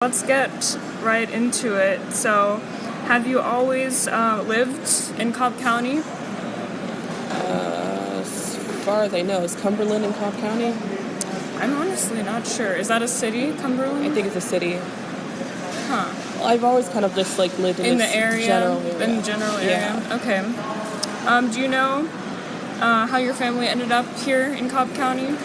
Let's get right into it. So, have you always lived in Cobb County? As far as I know, is Cumberland in Cobb County? I'm honestly not sure. Is that a city, Cumberland? I think it's a city. Huh. Well, I've always kind of just lived In this the area? general area. In the general area? Yeah. Okay. Do you know how your family ended up here in Cobb County?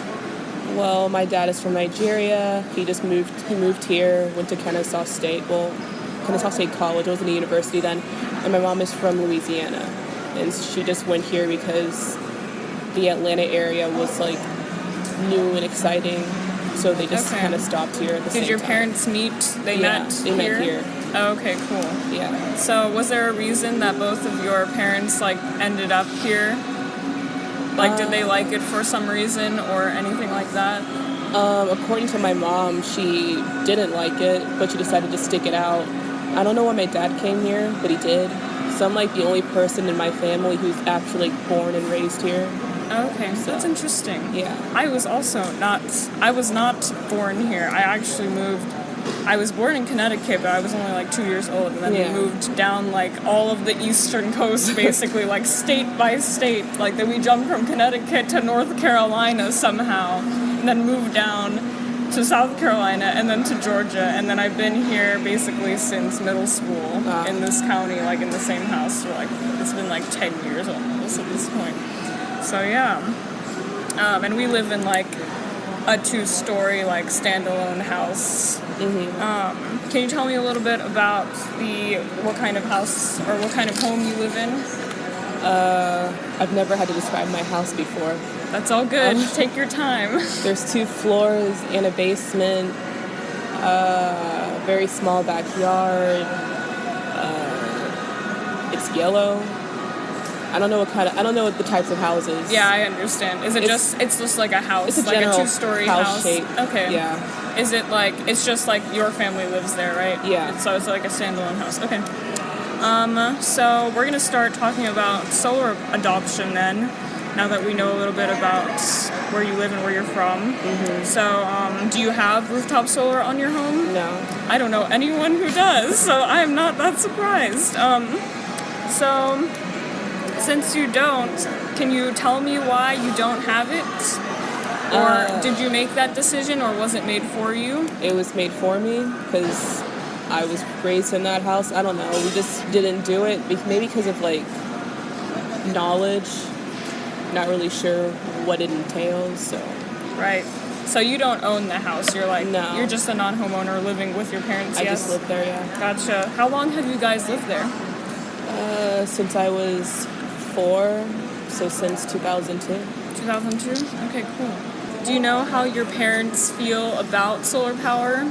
Well, my dad is from Nigeria. He moved here, went to Kennesaw State College. It wasn't a university then. And my mom is from Louisiana. And she just went here because the Atlanta area was new and exciting. So they just kind of stopped here at the same time. Did your parents meet? They met here? Oh, okay, cool. Yeah. So was there a reason that both of your parents ended up here? Did they like it for some reason or anything like that? According to my mom, she didn't like it, but she decided to stick it out. I don't know why my dad came here, but he did. So I'm the only person in my family who's actually born and raised here. Okay, so that's interesting. Yeah. I was not born here. I actually moved. I was born in Connecticut, but I was only 2 years old, and then we moved down all of the eastern coast, basically, state by state. Then we jumped from Connecticut to North Carolina somehow, and then moved down to South Carolina, and then to Georgia, and then I've been here basically since middle school in this county, in the same house for it's been 10 years almost at this point. So yeah, and we live in a 2-story standalone house. Mm-hmm. Can you tell me a little bit about what kind of house or what kind of home you live in? I've never had to describe my house before. That's all good. Take your time. There's 2 floors and a basement, very small backyard. It's yellow. I don't know what the types of houses. Yeah, I understand. It's just like a house? It's a general 2-story house shape. Okay. Yeah. Is it it's just your family lives there, right? Yeah. So it's a standalone house. Okay. So we're gonna start talking about solar adoption then, now that we know a little bit about where you live and where you're from. Mm-hmm. So, do you have rooftop solar on your home? No. I don't know anyone who does, so I'm not that surprised. So, since you don't, can you tell me why you don't have it? Or did you make that decision, or was it made for you? It was made for me because I was raised in that house. I don't know. We just didn't do it. Maybe because of knowledge. Not really sure what it entails. So. Right. So you don't own the house. You're no. You're just a non-homeowner living with your parents. I just live there. Yeah. Gotcha. How long have you guys lived there? Since I was 4, so since 2002. 2002? Okay, cool. Do you know how your parents feel about solar power?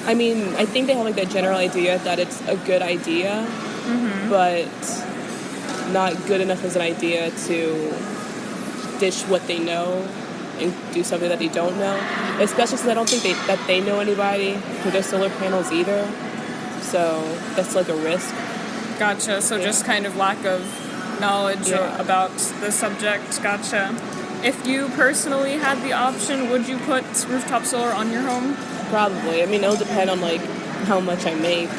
I mean, I think they have that general idea that it's a good idea, but not good enough as an idea to dish what they know and do something that they don't know. Especially since I don't think that they know anybody with their solar panels either. So that's a risk. Gotcha. So just kind of lack of knowledge about the subject. Gotcha. If you personally had the option, would you put rooftop solar on your home? Probably. I mean, it'll depend on how much I make.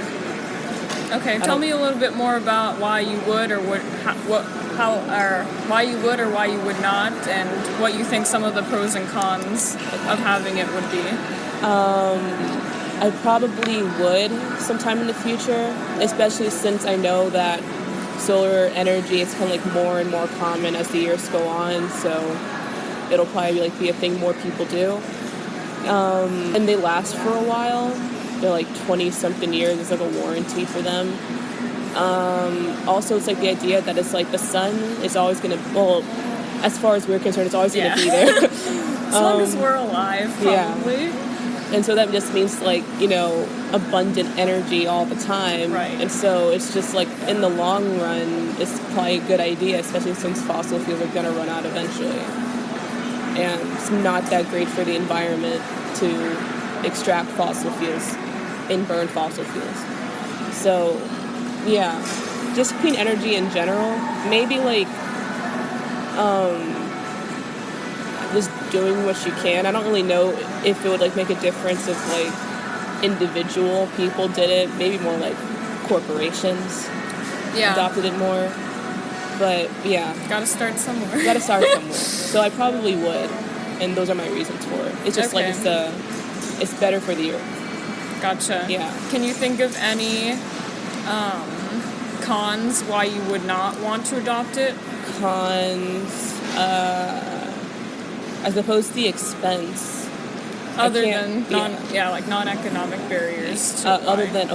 Okay, tell me a little bit more about why you would or why you would or why you would not, and what you think some of the pros and cons of having it would be. I probably would sometime in the future, especially since I know that solar energy is kind of more and more common as the years go on, so it'll probably be a thing more people do. And they last for a while. They're 20-something years. There's a warranty for them. Also, it's the idea that it's the sun is always going to, well, as far as we're concerned, it's always going to be there. As long as we're alive, probably. Yeah. And so that just means abundant energy all the time. Right. And so it's just in the long run, it's probably a good idea, especially since fossil fuels are going to run out eventually. And it's not that great for the environment to extract fossil fuels and burn fossil fuels. So, yeah, just clean energy in general. Maybe just doing what you can. I don't really know if it would make a difference if individual people did it. Maybe more like corporations adopted it more. But yeah. Gotta start somewhere. Gotta start somewhere. So I probably would. And those are my reasons for it. It's just like it's better for the earth. Gotcha. Yeah. Can you think of any cons why you would not want to adopt it? Cons, I suppose the expense. Other than non-economic barriers. Other than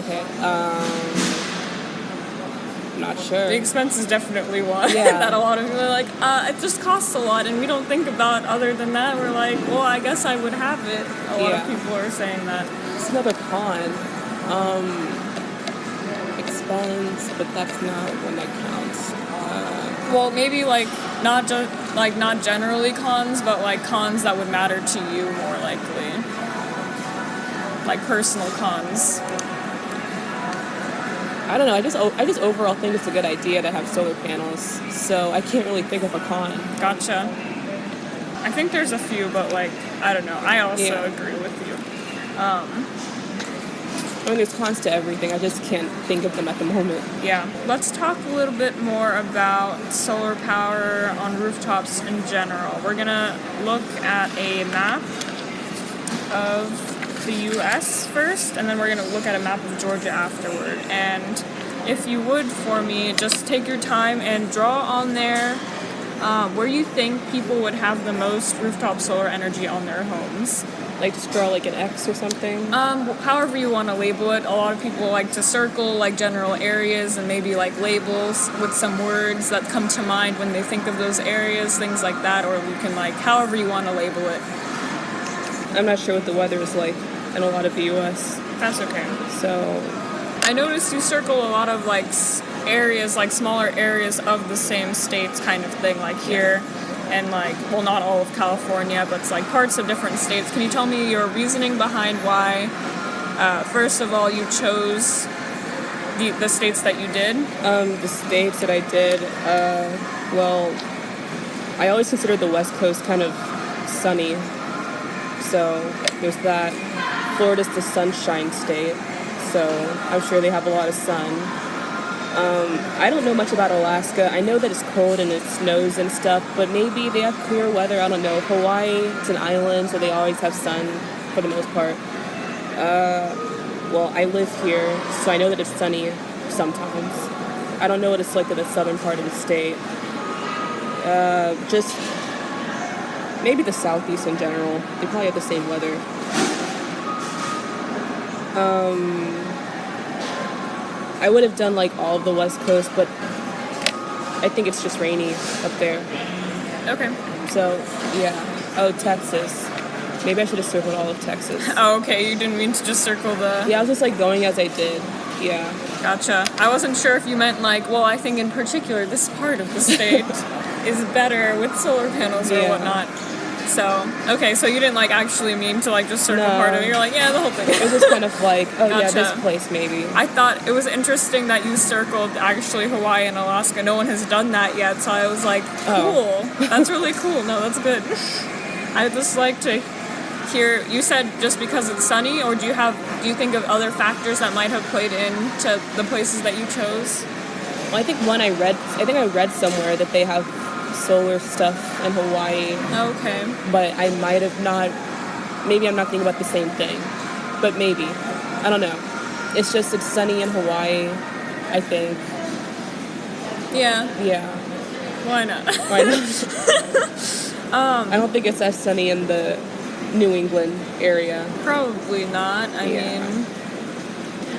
not sure. The expense is definitely one that a lot of people are like, it just costs a lot, and we don't think about other than that. We're like, well, I guess I would have it. A lot of people are saying that. It's another con. Expense, but that's not one that counts. Well, maybe not generally cons, but like cons that would matter to you more likely. Like personal cons. I don't know. I just overall think it's a good idea to have solar panels. So I can't really think of a con. Gotcha. I think there's a few, but I don't know. I also agree with you. I mean, there's cons to everything. I just can't think of them at the moment. Yeah. Let's talk a little bit more about solar power on rooftops in general. We're gonna look at a map of the U.S. first, and then we're going to look at a map of Georgia afterward. And if you would, for me, just take your time and draw on there where you think people would have the most rooftop solar energy on their homes. Like just draw like an X or something? However you want to label it. A lot of people like to circle like general areas and maybe like labels with some words that come to mind when they think of those areas, things like that, or we can however you want to label it. I'm not sure what the weather is like in a lot of the U.S. That's okay. So I noticed you circle a lot of areas, smaller areas of the same states kind of thing, here and not all of California, but it's parts of different states. Can you tell me your reasoning behind why, first of all, you chose the states that you did? The states that I did, well, I always considered the West Coast kind of sunny. So there's that. Florida's the sunshine state, so I'm sure they have a lot of sun. I don't know much about Alaska. I know that it's cold and it snows and stuff, but maybe they have clear weather. I don't know. Hawaii, it's an island, so they always have sun for the most part. Well, I live here, so I know that it's sunny sometimes. I don't know what it's like in the southern part of the state. Just maybe the southeast in general. They probably have the same weather. I would have done all of the West Coast, but I think it's just rainy up there. Okay. So, yeah. Oh, Texas. Maybe I should have circled all of Texas. Oh, okay. You didn't mean to just circle the... Yeah, I was just going as I did. Yeah. Gotcha. I wasn't sure if you meant well, I think in particular this part of the state is better with solar panels or whatnot. So, okay, so you didn't actually mean to just circle part of it. You're the whole thing. It was just kind of gotcha. This place maybe. I thought it was interesting that you circled actually Hawaii and Alaska. No one has done that yet, so I was cool. Oh. That's really cool. No, that's good. I'd just like to hear, you said just because it's sunny, or do you think of other factors that might have played into the places that you chose? Well, I think I read somewhere that they have solar stuff in Hawaii. Okay. But I might have not, maybe I'm not thinking about the same thing. But maybe. I don't know. It's sunny in Hawaii, I think. Yeah. Yeah. Why not? Why not? I don't think it's as sunny in the New England area. Probably not. I mean,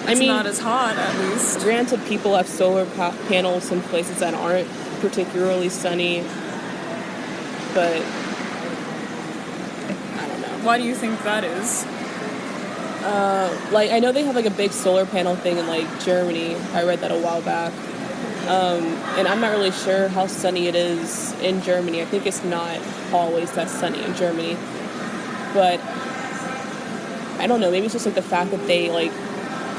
it's not as hot, at least. Granted, people have solar panels in places that aren't particularly sunny, but I don't know. Why do you think that is? I know they have a big solar panel thing in Germany. I read that a while back. And I'm not really sure how sunny it is in Germany. I think it's not always that sunny in Germany. But I don't know, maybe it's just the fact that they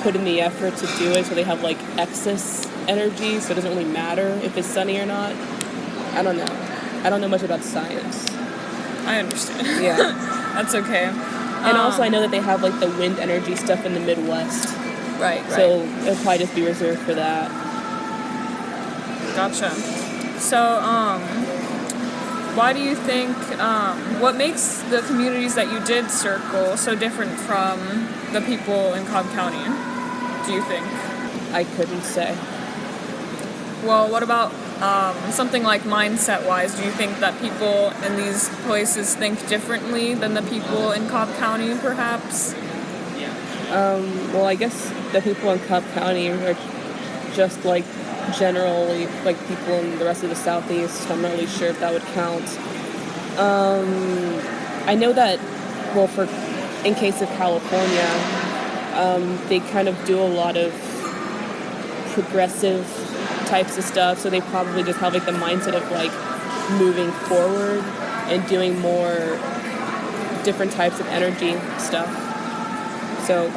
put in the effort to do it, so they have excess energy, so it doesn't really matter if it's sunny or not. I don't know. I don't know much about science. I understand. Yeah. That's okay. And also I know that they have like the wind energy stuff in the Midwest. Right. So it'll probably just be reserved for that. Gotcha. So, why do you think, what makes the communities that you did circle so different from the people in Cobb County, do you think? I couldn't say. Well, what about something like mindset-wise? Do you think that people in these places think differently than the people in Cobb County, perhaps? Well, I guess the people in Cobb County are just like generally like people in the rest of the Southeast. I'm not really sure if that would count. I know that, well, in case of California, they kind of do a lot of progressive types of stuff, so they probably just have like the mindset of like moving forward and doing more different types of energy stuff. So,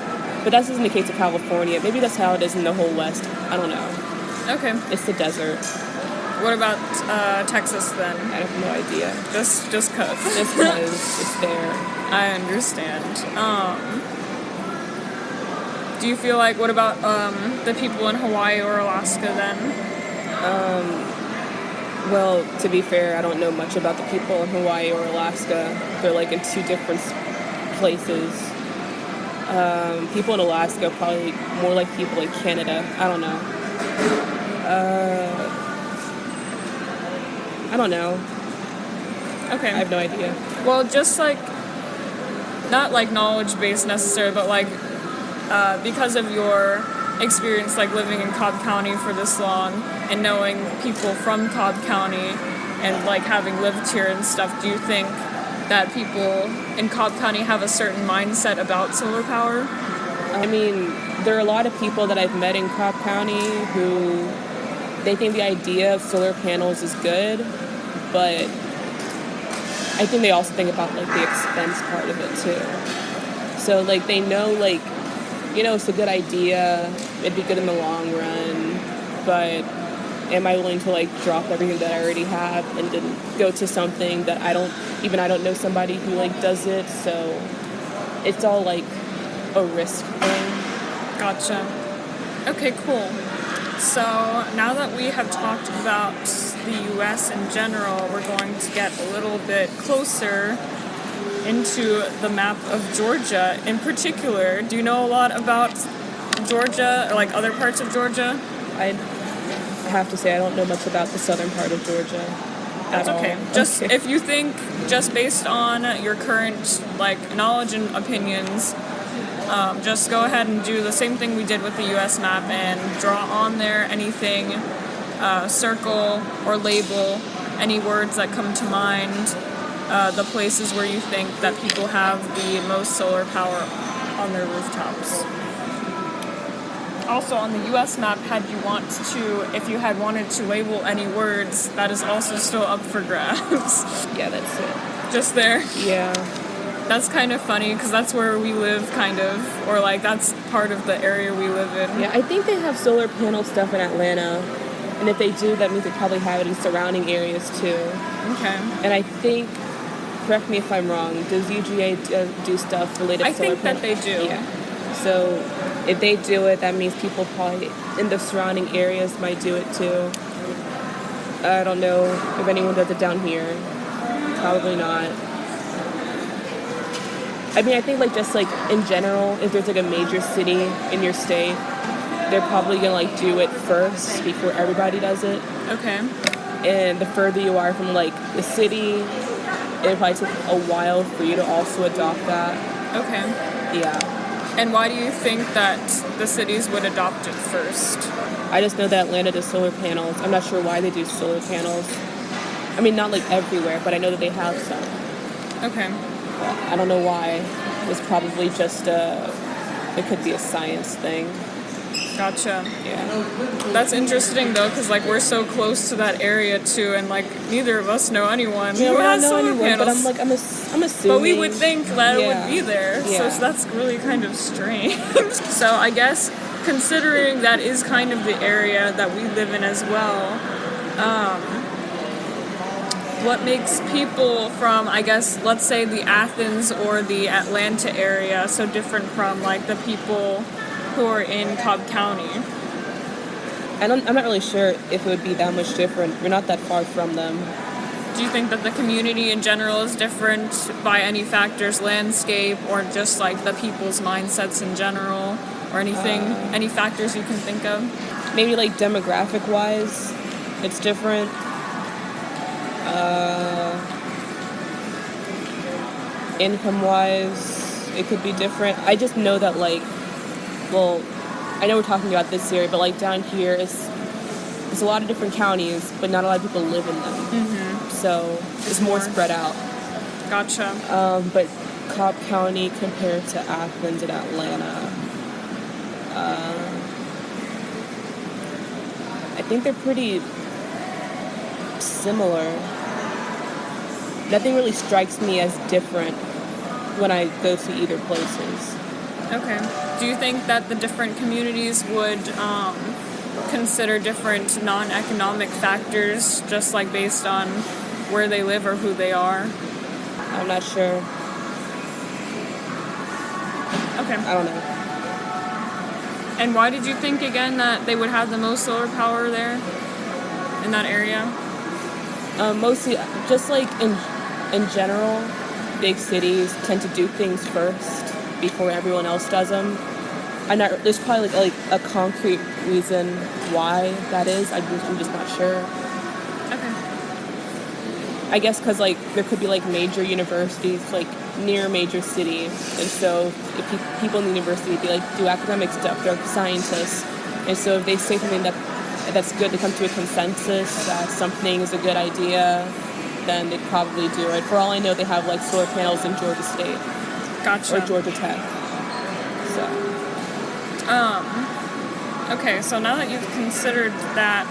but that's just in the case of California. Maybe that's how it is in the whole West. I don't know. Okay. It's the desert. What about Texas then? I have no idea. Just cause. Just because it's there. I understand. Do you feel like, what about the people in Hawaii or Alaska then? Well, to be fair, I don't know much about the people in Hawaii or Alaska. They're like in two different places. People in Alaska probably more like people in Canada. I don't know. I don't know. Okay. I have no idea. Well, just like, not like knowledge based necessarily, but like because of your experience like living in Cobb County for this long and knowing people from Cobb County and like having lived here and stuff, do you think that people in Cobb County have a certain mindset about solar power? I mean, there are a lot of people that I've met in Cobb County who they think the idea of solar panels is good, but I think they also think about like the expense part of it too. So like they know like, you know, it's a good idea, it'd be good in the long run, but am I willing to like drop everything that I already have and then go to something that I don't know somebody who like does it, so it's all like a risk thing. Gotcha. Okay, cool. So now that we have talked about the U.S. in general, we're going to get a little bit closer into the map of Georgia in particular. Do you know a lot about Georgia or like other parts of Georgia? I have to say I don't know much about the southern part of Georgia. That's okay. Just okay. If you think, just based on your current like knowledge and opinions, just go ahead and do the same thing we did with the U.S. map and draw on there anything, circle or label any words that come to mind, the places where you think that people have the most solar power on their rooftops. Also on the U.S. map, if you had wanted to label any words, that is also still up for grabs. Yeah, that's it. Just there? Yeah. That's kind of funny because that's where we live, kind of, or like that's part of the area we live in. Yeah, I think they have solar panel stuff in Atlanta, and if they do, that means they probably have it in surrounding areas too. Okay. And I think, correct me if I'm wrong, does UGA do stuff related to solar panels? I think that they do. Yeah. So if they do it, that means people probably in the surrounding areas might do it too. I don't know if anyone does it down here. Probably not. I mean, I think like just like in general, if there's like a major city in your state, they're probably gonna like do it first before everybody does it. Okay. And the further you are from like the city, it'll probably take a while for you to also adopt that. Okay. Yeah. And why do you think that the cities would adopt it first? I just know that Atlanta does solar panels. I'm not sure why they do solar panels. I mean, not like everywhere, but I know that they have some. Okay. I don't know why. It's probably just it could be a science thing. Gotcha. Yeah. That's interesting though, because like we're so close to that area too, and like neither of us know anyone who has solar panels. But I'm assuming. But we would think that it would be there, Yeah. so that's really kind of strange. So I guess considering that is kind of the area that we live in as well, what makes people from, I guess, let's say the Athens or the Atlanta area so different from like the people who are in Cobb County? I'm not really sure if it would be that much different. We're not that far from them. Do you think that the community in general is different by any factors, landscape, or just like the people's mindsets in general, or anything, any factors you can think of? Maybe like demographic wise, it's different. Income wise, it could be different. I just know that like, well, I know we're talking about this area, but like down here it's a lot of different counties, but not a lot of people live in them. Mm-hmm. So it's more spread out. Gotcha. But Cobb County compared to Athens and Atlanta, I think they're pretty similar. Nothing really strikes me as different when I go to either places. Okay. Do you think that the different communities would consider different non-economic factors just like based on where they live or who they are? I'm not sure. Okay. I don't know. And why did you think again that they would have the most solar power there in that area? Mostly just like in general, big cities tend to do things first before everyone else does them. There's probably like a concrete reason why that is. I'm just not sure. Okay. I guess because like there could be like major universities like near a major city, and so if people in the university they like do academic stuff, they're scientists, and so if they say something that's good, to come to a consensus that something is a good idea, then they'd probably do it. For all I know, they have like solar panels in Georgia State. Gotcha. Or Georgia Tech. So. Okay, so now that you've considered that,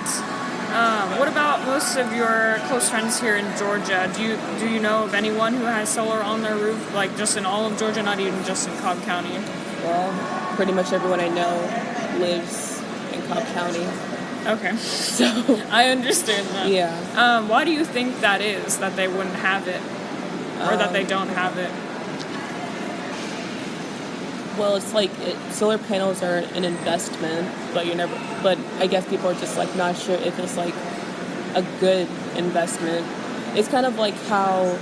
what about most of your close friends here in Georgia? Do you know of anyone who has solar on their roof, like just in all of Georgia, not even just in Cobb County? Well, pretty much everyone I know lives in Cobb County. Okay. So I understand that. Yeah. Why do you think that is, that they wouldn't have it? Or that they don't have it? Well, it's like solar panels are an investment, but I guess people are just like not sure if it's like a good investment. It's kind of like how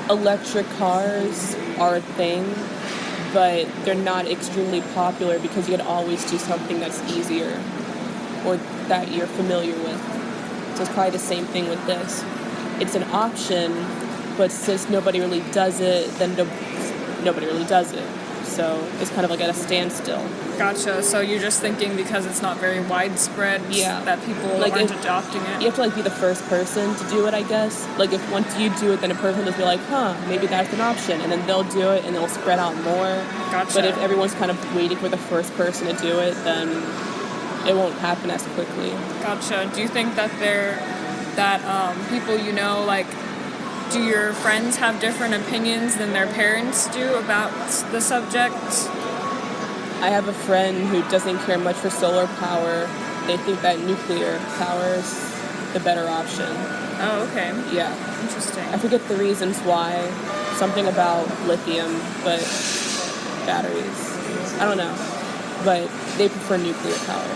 electric cars are a thing, but they're not extremely popular because you can always do something that's easier or that you're familiar with. So it's probably the same thing with this. It's an option, but since nobody really does it, then nobody really does it. So it's kind of like at a standstill. Gotcha. So you're just thinking because it's not very widespread, that people like aren't adopting it? You have to like be the first person to do it, I guess. Like if once you do it, then a person will be like, maybe that's an option. And then they'll do it and it'll spread out more. Gotcha. But if everyone's kind of waiting for the first person to do it, then it won't happen as quickly. Gotcha. Do you think that people you know, like, do your friends have different opinions than their parents do about the subject? I have a friend who doesn't care much for solar power. They think that nuclear power is the better option. Oh, okay. Yeah. Interesting. I forget the reasons why. Something about lithium, but batteries. I don't know. But they prefer nuclear power.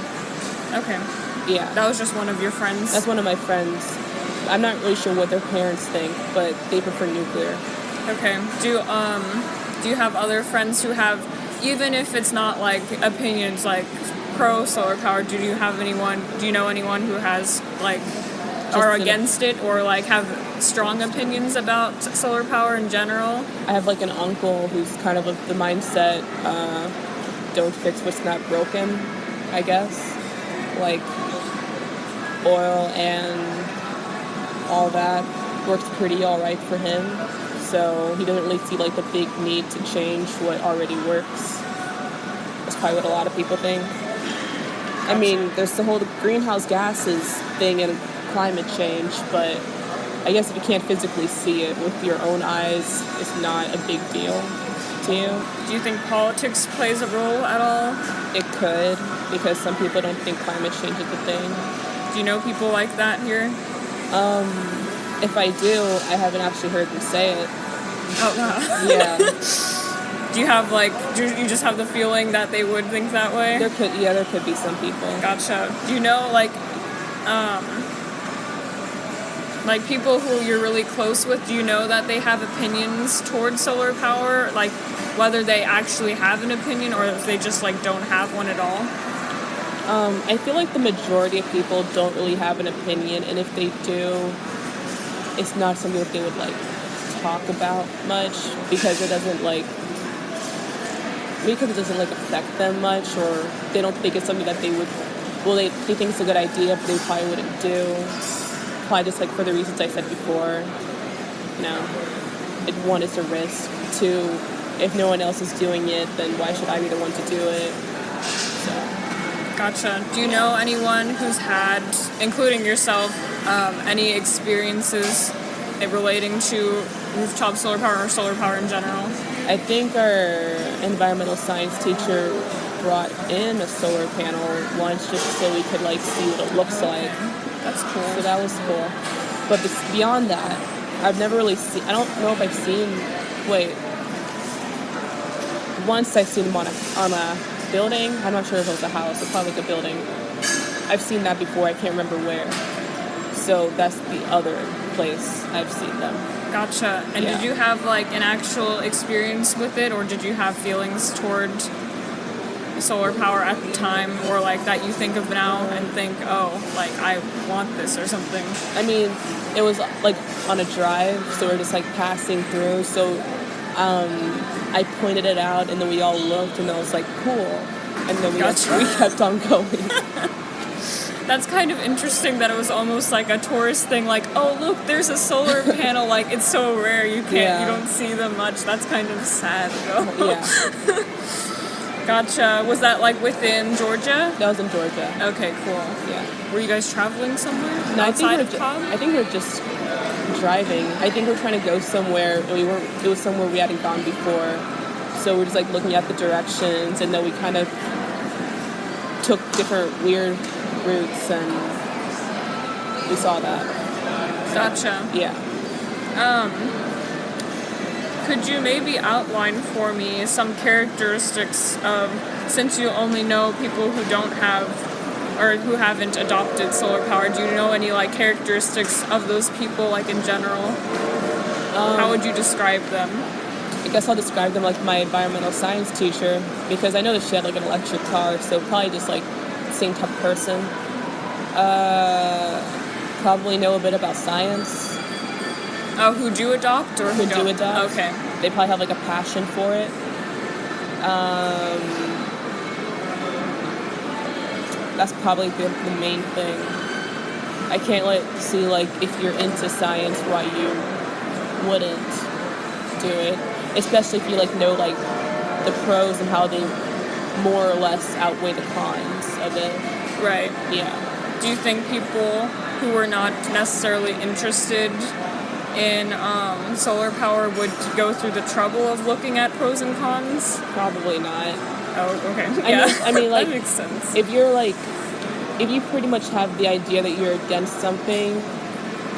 Okay. Yeah. That was just one of your friends? That's one of my friends. I'm not really sure what their parents think, but they prefer nuclear. Okay. Do you have other friends who have, even if it's not like opinions like pro solar power, do you know anyone who has like are against it or like have strong opinions about solar power in general? I have like an uncle who's kind of the mindset, don't fix what's not broken, I guess. Like oil and all that works pretty all right for him, so he doesn't really see like the big need to change what already works. That's probably what a lot of people think. I mean, there's the whole greenhouse gases thing and climate change, but I guess if you can't physically see it with your own eyes, it's not a big deal to you. Do you think politics plays a role at all? It could, because some people don't think climate change is a thing. Do you know people like that here? If I do, I haven't actually heard them say it. Oh, wow. Yeah. Do you have you just have the feeling that they would think that way? There could be some people. Gotcha. Do you know, people who you're really close with, do you know that they have opinions towards solar power? Like, whether they actually have an opinion or if they just, don't have one at all? I feel like the majority of people don't really have an opinion, and if they do, it's not something that they would, talk about much because it doesn't, affect them much, or they don't think it's something that they would, they think it's a good idea, but they probably wouldn't do. Probably just, for the reasons I said before. One, it's a risk. Two, if no one else is doing it, then why should I be the one to do it? So. Gotcha. Do you know anyone who's had, including yourself, any experiences relating to rooftop solar power or solar power in general? I think our environmental science teacher brought in a solar panel once just so we could see what it looks like. That's cool. So that was cool. But beyond that, I've never really seen, I don't know if I've seen, once I've seen them on a building. I'm not sure if it was a house, it's probably a building. I've seen that before, I can't remember where. So that's the other place I've seen them. Gotcha. And did you have an actual experience with it, or did you have feelings toward solar power at the time, or that you think of now and think, I want this or something? I mean, it was on a drive, so we're just passing through. So I pointed it out, and then we all looked, and I was cool. And then we kept on going. That's kind of interesting that it was almost like a tourist thing, oh, look, there's a solar panel, it's so rare, you don't see them much. That's kind of sad, though. Yeah. Gotcha. Was that within Georgia? That was in Georgia. Okay, cool. Yeah. Were you guys traveling somewhere? No, outside of Cobb? I think we're just driving. I think we're trying to go somewhere. It was somewhere we hadn't gone before. So we're just looking at the directions, and then we kind of took different weird routes, and we saw that. Gotcha. Yeah. Could you maybe outline for me some characteristics of, since you only know people who don't have or who haven't adopted solar power, do you know any characteristics of those people in general? How would you describe them? I guess I'll describe them like my environmental science teacher, because I know that she had an electric car, so probably just same type of person. Probably know a bit about science. Oh, who do adopt or who don't? Do adopt. Okay. They probably have a passion for it. That's probably the main thing. I can't see if you're into science why you wouldn't do it, especially if you know the pros and how they more or less outweigh the cons of it. Right. Yeah. Do you think people who are not necessarily interested in solar power would go through the trouble of looking at pros and cons? Probably not. Oh, okay. I mean, that makes sense. If you pretty much have the idea that you're against something,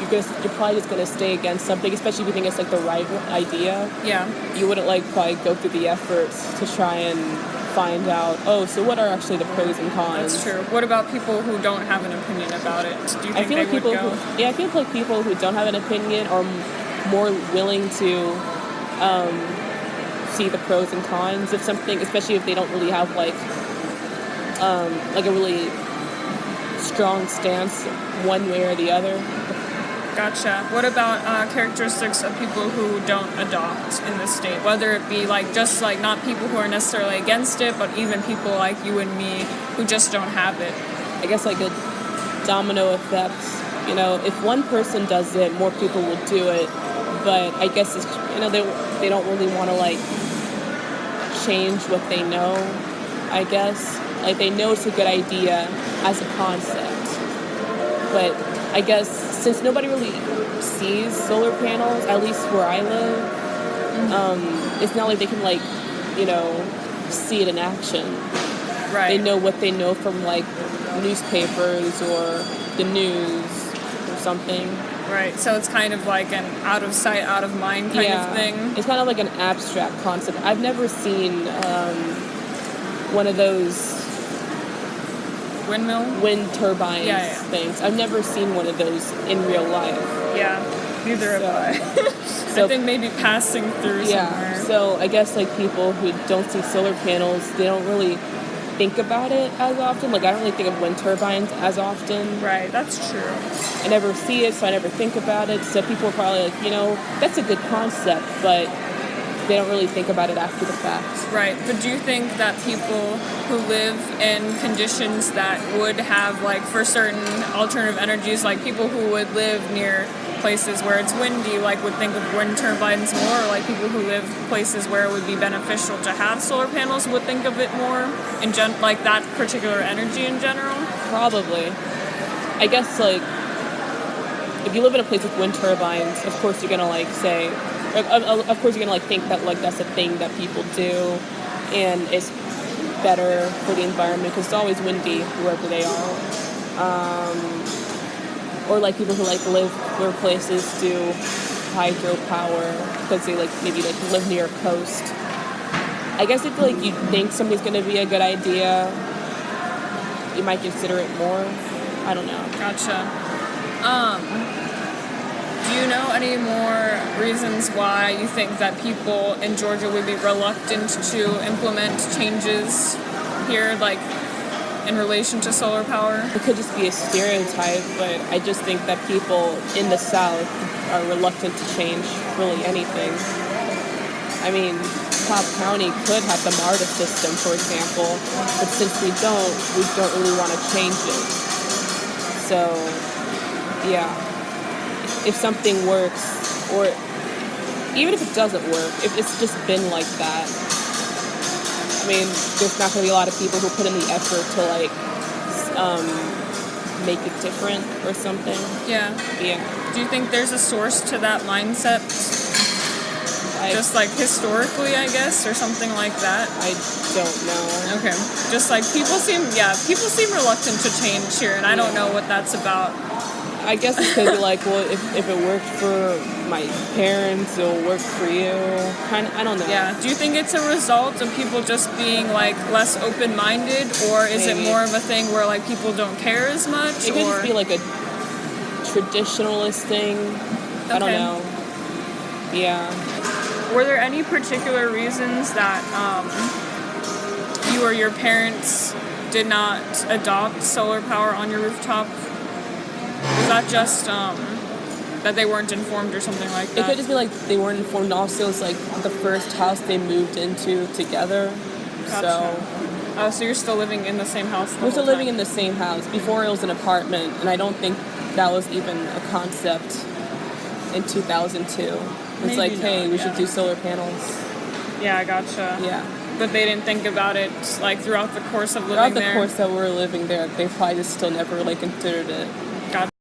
you're probably just gonna stay against something, especially if you think it's the right idea. Yeah. You wouldn't probably go through the efforts to try and find out, so what are actually the pros and cons? That's true. What about people who don't have an opinion about it? Do you think they would go? I feel like people who don't have an opinion are more willing to see the pros and cons of something, especially if they don't really have a really strong stance one way or the other. Gotcha. What about characteristics of people who don't adopt in the state? Whether it be just not people who are necessarily against it, but even people like you and me who just don't have it. I guess a domino effect. If one person does it, more people will do it. But I guess it's, they don't really want to change what they know. I guess they know it's a good idea as a concept, but I guess since nobody really sees solar panels, at least where I live, it's not like they can see it in action. Right. They know what they know from newspapers or the news or something. Right. So it's kind of like an out of sight, out of mind kind of thing. It's kind of like an abstract concept. I've never seen one of those wind turbines things. I've never seen one of those in real life. Yeah, neither have I. I think maybe passing through somewhere. So I guess like people who don't see solar panels, they don't really think about it as often. Like I don't really think of wind turbines as often. Right, that's true. I never see it, so I never think about it. So people are probably like, that's a good concept, but they don't really think about it after the fact. Right, but do you think that people who live in conditions that would have, like, for certain alternative energies, like people who would live near places where it's windy, like, would think of wind turbines more, or like people who live places where it would be beneficial to have solar panels would think of it more, like that particular energy in general? Probably. I guess, like, if you live in a place with wind turbines, of course you're gonna, like, say, of course you're gonna, like, think that, like, that's a thing that people do, and it's better for the environment because it's always windy wherever they are. Or like people who like live where places do hydropower because they like maybe like live near a coast. I guess if like you think something's gonna be a good idea, you might consider it more. I don't know. Gotcha. Do you know any more reasons why you think that people in Georgia would be reluctant to implement changes here, like in relation to solar power? It could just be a stereotype, but I just think that people in the South are reluctant to change really anything. I mean, Cobb County could have the MARTA system, for example, but since we don't really want to change it. So, yeah. If something works, or even if it doesn't work, if it's just been like that, I mean, there's not going to be a lot of people who put in the effort to, like, make it different or something. Yeah. Yeah. Do you think there's a source to that mindset? Just, like, historically, I guess, or something like that? I don't know. Okay. Just, like, people seem reluctant to change here, and I don't know what that's about. I guess it's because you're like, well, if it worked for my parents, it'll work for you. I don't know. Yeah. Do you think it's a result of people just being, like, less open-minded, or is it more of a thing where, like, people don't care as much? It could just be, like, a traditionalist thing. Okay. I don't know. Yeah. Were there any particular reasons that you or your parents did not adopt solar power on your rooftop? Was that just that they weren't informed or something like that? It could just be like they weren't informed. Also, it's like the first house they moved into together. Gotcha. So you're still living in the same house? We're still living in the same house. Before it was an apartment, and I don't think that was even a concept in 2002. It's like, hey, we should do solar panels. Yeah, I gotcha. Yeah. But they didn't think about it, like, throughout the course of living there? Throughout the course that we're living there, they probably just still never, like, considered it. Gotcha.